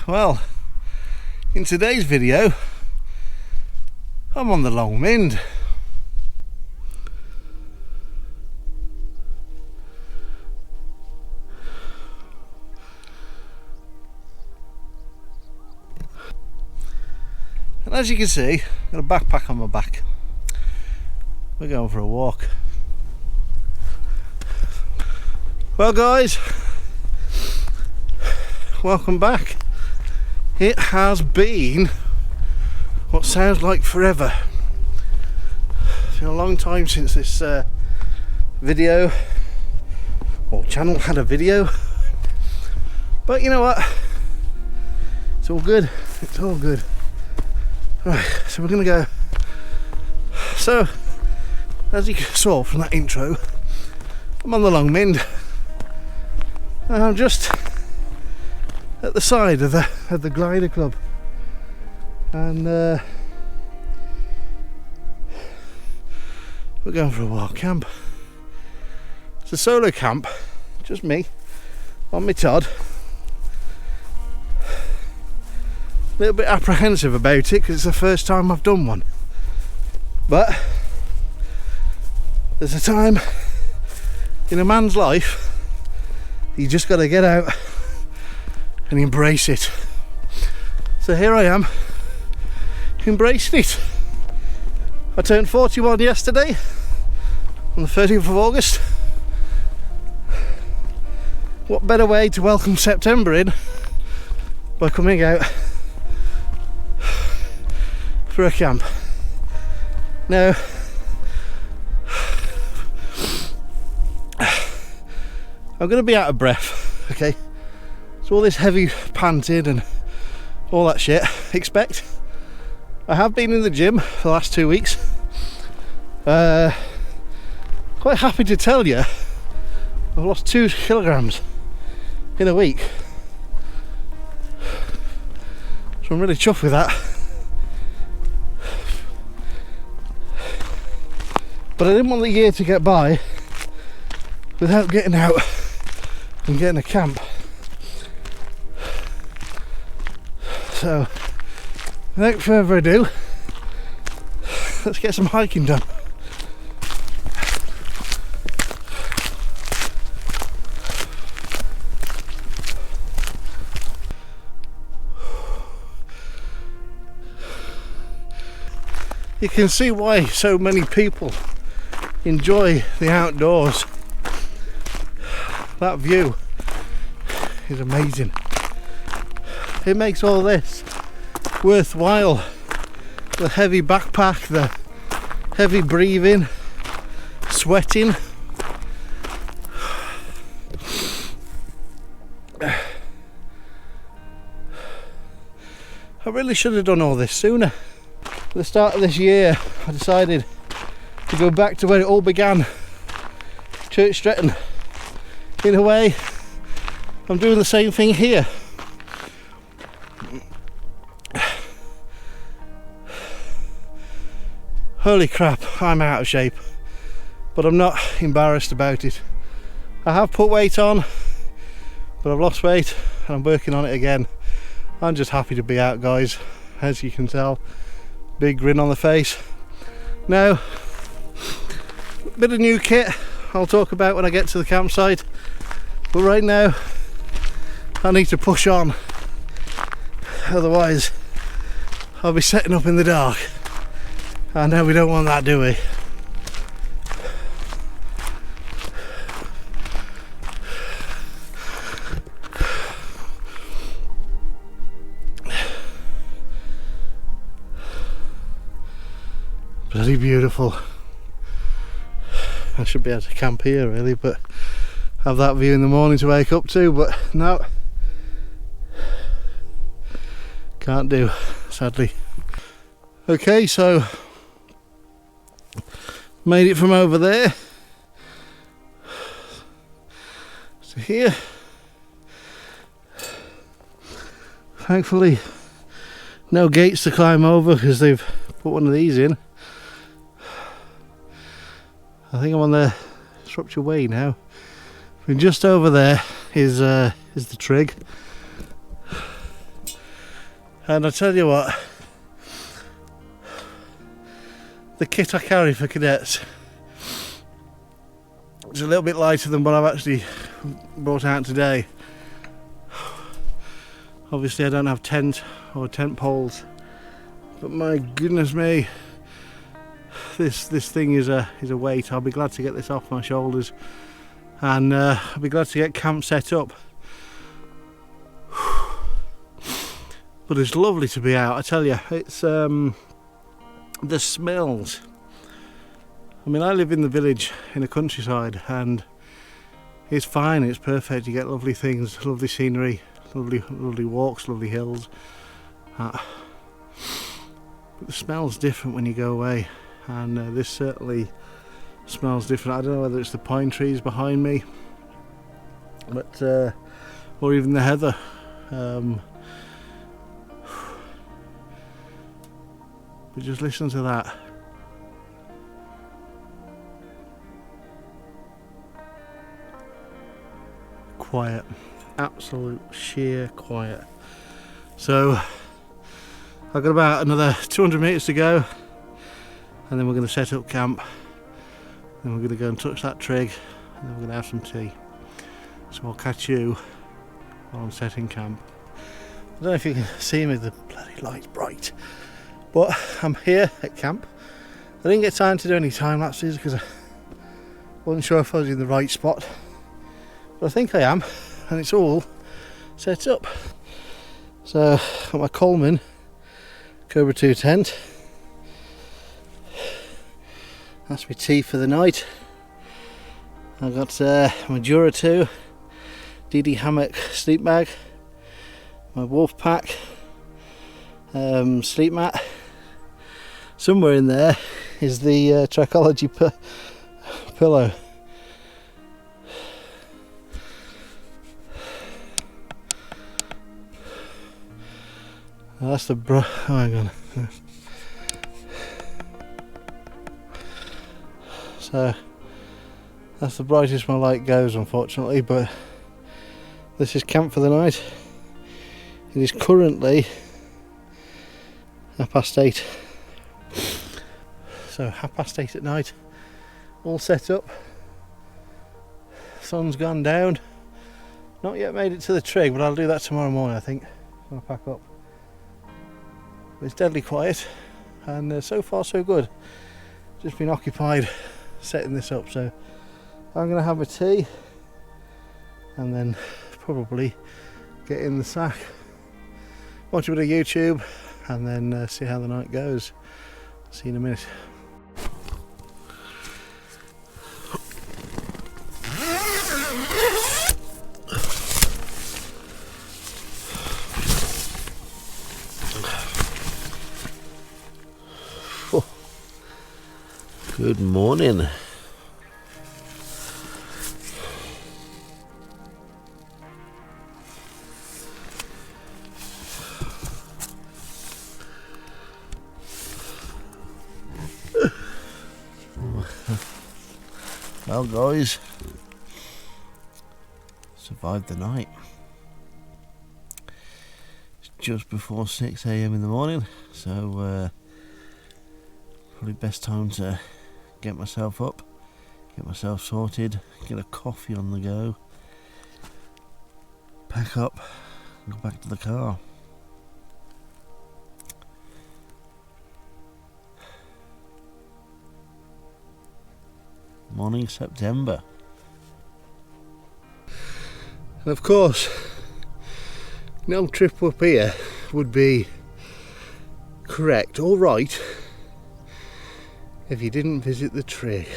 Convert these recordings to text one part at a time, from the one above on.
Well, in today's video I'm on the Long Mynd. And as you can see, I've got a backpack on my back. We're going for a walk. Well guys, welcome back. It has been what sounds like forever. It's been a long time since this video or channel had a video, but you know what, it's all good, it's all good. Right, so we're gonna go. So as you saw from that intro, I'm on the Long Mynd and I'm just at the side of the glider club, and we're going for a wild camp. It's a solo camp, just me on my Todd. A little bit apprehensive about it because it's the first time I've done one, but there's a time in a man's life you just got to get out and embrace it. So here I am, embracing it. I turned 41 yesterday on the 30th of August. What better way to welcome September in by coming out for a camp. Now I'm going to be out of breath, okay? So all this heavy panting and all that shit, expect. I have been in the gym for the last 2 weeks. Quite happy to tell you I've lost 2 kilograms in a week. So I'm really chuffed with that. But I didn't want the year to get by without getting out and getting a camp. So without further ado, let's get some hiking done. You can see why so many people enjoy the outdoors. That view is amazing. It makes all this worthwhile. The heavy backpack, the heavy breathing, sweating. I really should have done all this sooner. At the start of this year I decided to go back to where it all began, Church Stretton. In a way, I'm doing the same thing here. Holy crap, I'm out of shape, but I'm not embarrassed about it. I have put weight on, but I've lost weight and I'm working on it again. I'm just happy to be out, guys, as you can tell. Big grin on the face. Now, a bit of new kit I'll talk about when I get to the campsite, but right now I need to push on, otherwise I'll be setting up in the dark. I know we don't want that, do we? Bloody beautiful. I should be able to camp here really, but have that view in the morning to wake up to, but no, can't do, sadly. Okay, so made it from over there to here. Thankfully no gates to climb over because they've put one of these in. I think I'm on the Shropshire Way now. And just over there is the trig. And I tell you what, the kit I carry for cadets is a little bit lighter than what I've actually brought out today. Obviously I don't have tent or tent poles, but my goodness me, this thing is a weight. I'll be glad to get this off my shoulders, and I'll be glad to get camp set up. But it's lovely to be out, I tell you. It's the smells. I mean, I live in the village in the countryside, and it's fine, it's perfect. You get lovely things, lovely scenery, lovely walks, lovely hills. But the smell's different when you go away, and this certainly smells different. I don't know whether it's the pine trees behind me, but or even the heather. But just listen to that. Quiet, absolute sheer quiet. So I've got about another 200 metres to go, and then we're going to set up camp. Then we're going to go and touch that trig, and then we're going to have some tea. So I'll catch you while I'm setting camp. I don't know if you can see me, the bloody light's bright, but I'm here at camp. I didn't get time to do any time lapses because I wasn't sure if I was in the right spot, but I think I am, and it's all set up. So I've got my Coleman Cobra 2 tent. That's my tea for the night. I've got my Dura 2 DD hammock sleep bag, my wolf pack, sleep mat. Somewhere in there is the Trichology pillow. That's the oh, hang on. So that's the brightest my light goes, unfortunately, but this is camp for the night. It is currently 8:30. So 8:30 at night, all set up. Sun's gone down. Not yet made it to the trig, but I'll do that tomorrow morning, I think, when I pack up. It's deadly quiet, and so far so good. Just been occupied setting this up, so I'm going to have a tea and then probably get in the sack, watch a bit of YouTube, and then see how the night goes. See you in a minute. Good morning. Well guys, survived the night. It's just before 6 AM in the morning, so probably best time to get myself up, get myself sorted, get a coffee on the go, pack up and go back to the car. Morning September. And of course, no trip up here would be correct or right if you didn't visit the trig.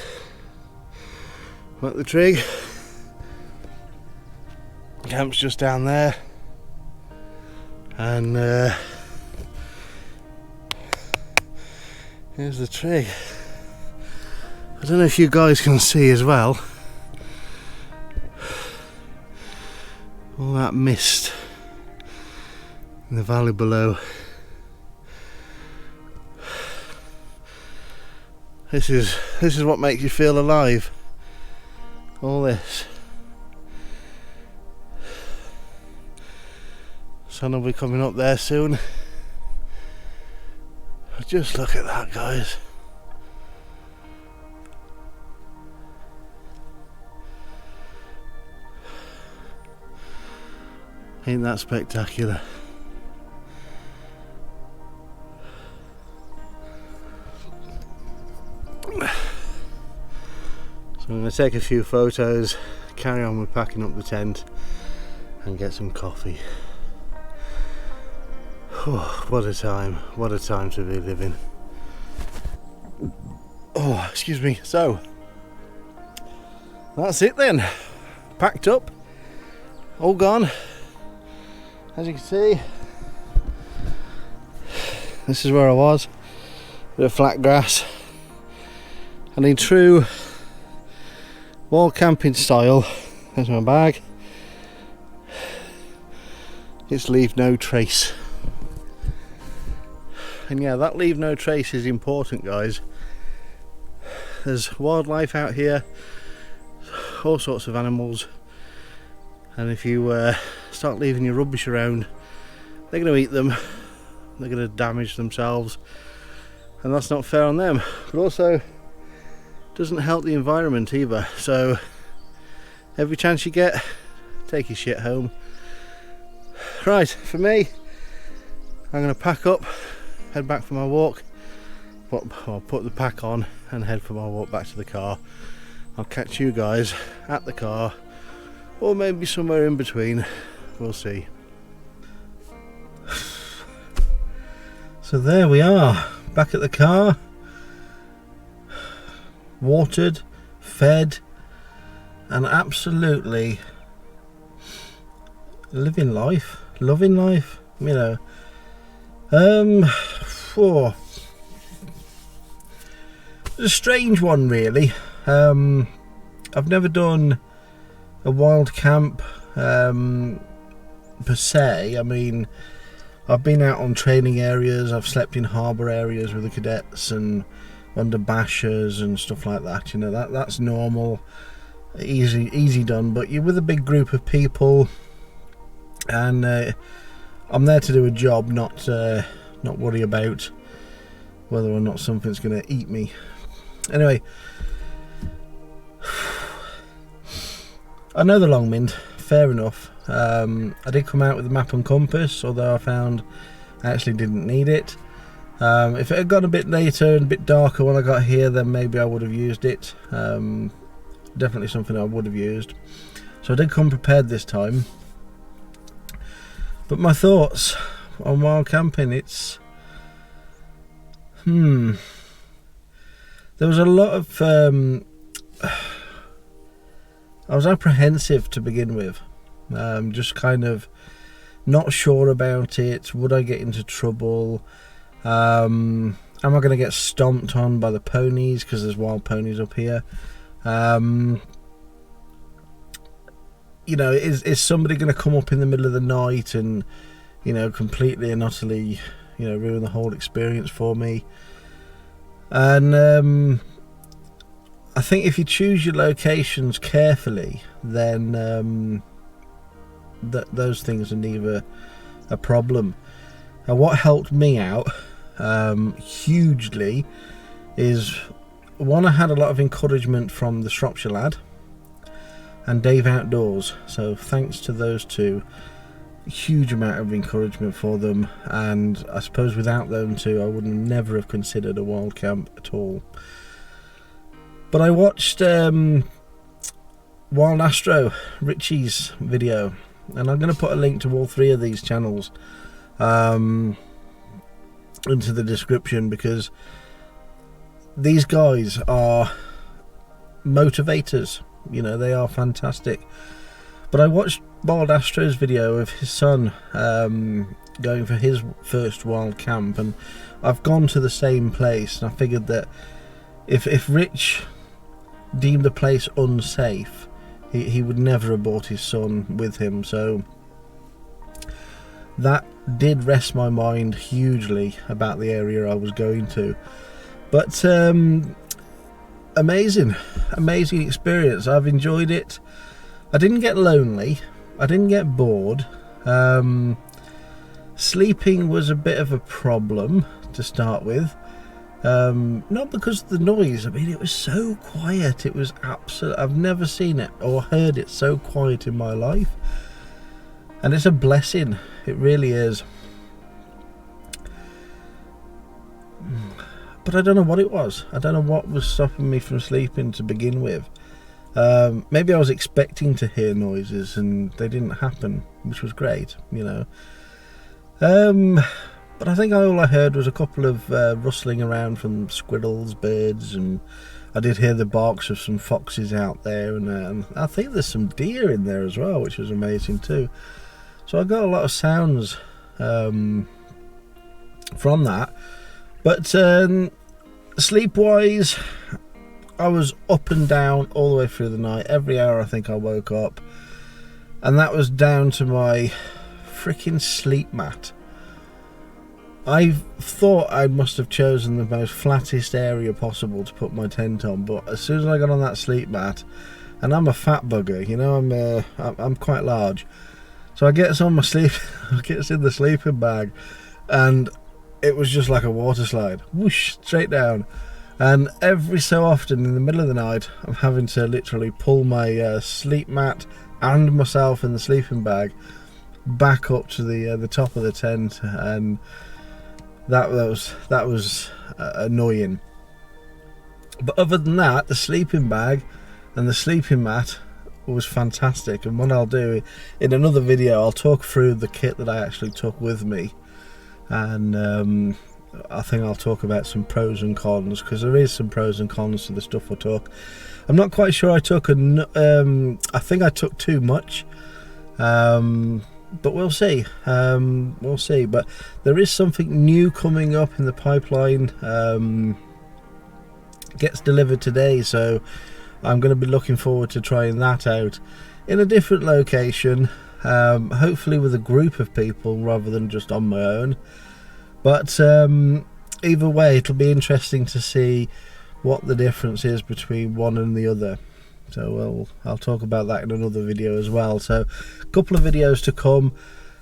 At the trig, camp's just down there, and here's the trig. I don't know if you guys can see as well all that mist in the valley below. This is what makes you feel alive. All this. Sun will be coming up there soon. just look at that, guys. Ain't that spectacular? So I'm going to take a few photos, carry on with packing up the tent and get some coffee. Oh, what a time to be living. Oh, excuse me. So that's it then, packed up, all gone. As you can see, this is where I was, bit of flat grass, and in true wall camping style, there's my bag, it's leave no trace. And yeah, that leave no trace is important, guys. There's wildlife out here, all sorts of animals, and if you start leaving your rubbish around, they're going to eat them, they're going to damage themselves, and that's not fair on them, but also doesn't help the environment either. So every chance you get, take your shit home. Right, for me, I'm going to pack up, head back for my walk, I'll put the pack on and head for my walk back to the car. I'll catch you guys at the car, or maybe somewhere in between, we'll see. So there we are, back at the car, watered, fed, and absolutely living life, loving life, you know. It's a strange one, really. I've never done a wild camp per se. I mean, I've been out on training areas, I've slept in harbour areas with the cadets and under bashers and stuff like that, you know. That's normal, easy done. But you're with a big group of people, and I'm there to do a job, not worry about whether or not something's going to eat me. Anyway, I know the long Mynd, fair enough. I did come out with a map and compass, although I found I actually didn't need it. If it had gone a bit later and a bit darker when I got here, then maybe I would have used it. Definitely something I would have used. So I did come prepared this time. But my thoughts on wild camping, it's... There was a lot of... I was apprehensive to begin with. Just kind of not sure about it. Would I get into trouble? Am I going to get stomped on by the ponies, because there's wild ponies up here? You know, is somebody going to come up in the middle of the night and, you know, completely and utterly, you know, ruin the whole experience for me? And I think if you choose your locations carefully, then those things are neither a problem. And what helped me out hugely is, one, I had a lot of encouragement from the Shropshire Lad and Dave Outdoors, so thanks to those two, huge amount of encouragement for them. And I suppose without them two, I would never have considered a wild camp at all. But I watched Wild Astro, Richie's video, and I'm going to put a link to all three of these channels into the description, because these guys are motivators, you know, they are fantastic. But I watched Wild Astro's video of his son going for his first wild camp, and I've gone to the same place, and I figured that if Rich deemed the place unsafe, he would never have brought his son with him. So that did rest my mind hugely about the area I was going to. But amazing experience. I've enjoyed it. I didn't get lonely, I didn't get bored. Sleeping was a bit of a problem, to start with. Not because of the noise. I mean, it was so quiet. It was absolute. I've never seen it or heard it so quiet in my life, and it's a blessing. It really is. But I don't know what it was. I don't know what was stopping me from sleeping to begin with. Maybe I was expecting to hear noises and they didn't happen, which was great, you know. But I think all I heard was a couple of rustling around from squirrels, birds, and I did hear the barks of some foxes out there, and I think there's some deer in there as well, which was amazing too. So I got a lot of sounds from that. But sleep-wise, I was up and down all the way through the night. Every hour I think I woke up. And that was down to my freaking sleep mat. I thought I must have chosen the most flattest area possible to put my tent on. But as soon as I got on that sleep mat, and I'm a fat bugger, you know, I'm quite large. So I get on my sleep, I get in the sleeping bag, and it was just like a water slide, whoosh, straight down. And every so often in the middle of the night, I'm having to literally pull my sleep mat and myself in the sleeping bag back up to the top of the tent, and that was annoying. But other than that, the sleeping bag and the sleeping mat was fantastic. And what I'll do in another video, I'll talk through the kit that I actually took with me. And I think I'll talk about some pros and cons, because there is some pros and cons to the stuff I took. I'm not quite sure I took I think I took too much, but we'll see. We'll see. But there is something new coming up in the pipeline. Gets delivered today, so I'm going to be looking forward to trying that out in a different location. Hopefully with a group of people rather than just on my own. But either way, it'll be interesting to see what the difference is between one and the other. So I'll talk about that in another video as well. So a couple of videos to come,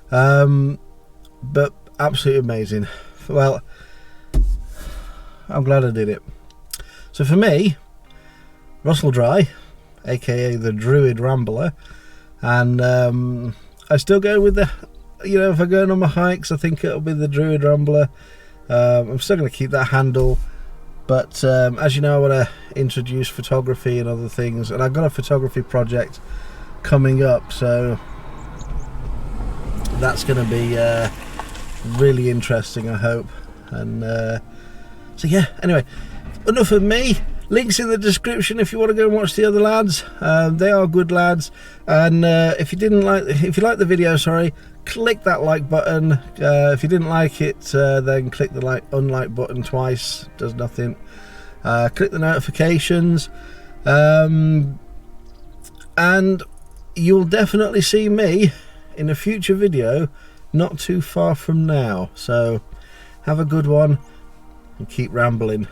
but absolutely amazing. Well, I'm glad I did it. So for me, Russell Dry, aka the Druid Rambler, and I still go with the, you know, if I'm going on my hikes, I think it'll be the Druid Rambler. I'm still going to keep that handle, but as you know, I want to introduce photography and other things, and I've got a photography project coming up, so that's going to be really interesting, I hope. And so yeah, anyway, enough of me. Links in the description if you want to go and watch the other lads. They are good lads. And if you like the video, sorry, click that like button. If you didn't like it, then click the unlike button twice. Does nothing. Click the notifications, and you'll definitely see me in a future video not too far from now. So have a good one and keep rambling.